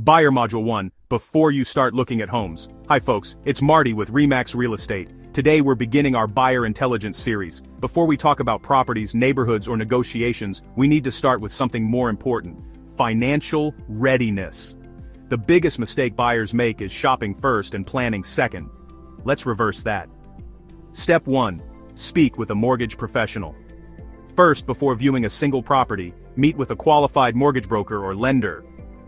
Buyer Module 1, before you start looking at homes. Hi folks, it's Marty with RE/MAX Real Estate. Today we're beginning our buyer intelligence series. Before we talk about properties, neighborhoods, or negotiations, we need to start with something more important: financial readiness. The biggest mistake buyers make is shopping first and planning second. Let's reverse that. Step 1. Speak with a mortgage professional. First, before viewing a single property, meet with a qualified mortgage broker or lender.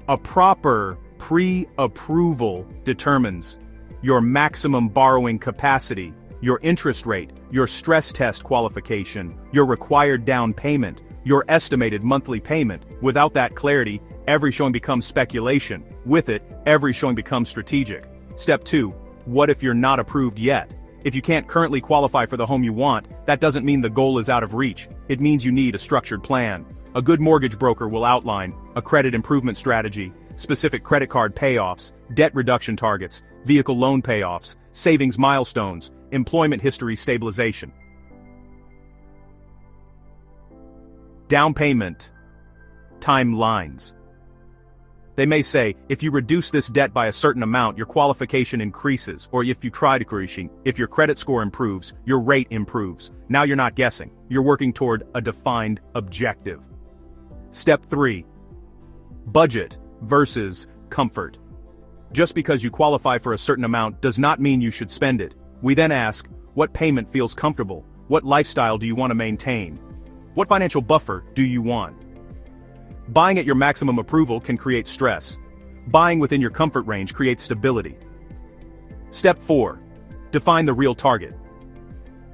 A proper pre-approval determines your maximum borrowing capacity, your interest rate, your stress test qualification, your required down payment, your estimated monthly payment. Without that clarity, every showing becomes speculation. With it, every showing becomes strategic. Step 2. What if you're not approved yet? If you can't currently qualify for the home you want, that doesn't mean the goal is out of reach. It means you need a structured plan. A good mortgage broker will outline a credit improvement strategy, specific credit card payoffs, debt reduction targets, vehicle loan payoffs, savings milestones, employment history stabilization. Down payment timelines. They may say, if you reduce this debt by a certain amount, your qualification increases, or if you try decreasing, if your credit score improves, your rate improves. Now you're not guessing, you're working toward a defined objective. Step 3. Budget versus comfort. Just because you qualify for a certain amount does not mean you should spend it. We then ask, what payment feels comfortable? What lifestyle do you want to maintain? What financial buffer do you want? Buying at your maximum approval can create stress. Buying within your comfort range creates stability. Step 4. Define the real target.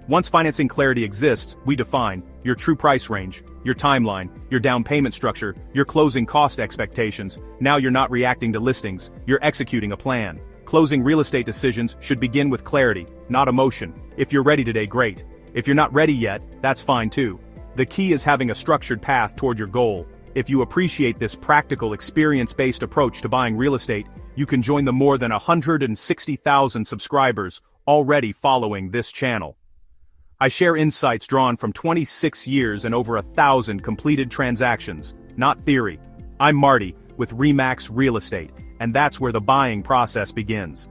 Once financing clarity exists, we define your true price range, your timeline, your down payment structure, your closing cost expectations. Now you're not reacting to listings, you're executing a plan. Closing real estate decisions should begin with clarity, not emotion. If you're ready today, great. If you're not ready yet, that's fine too. The key is having a structured path toward your goal. If you appreciate this practical, experience-based approach to buying real estate, you can join the more than 160,000 subscribers already following this channel. I share insights drawn from 26 years and over 1,000 completed transactions, not theory. I'm Marty with RE/MAX Real Estate, and that's where the buying process begins.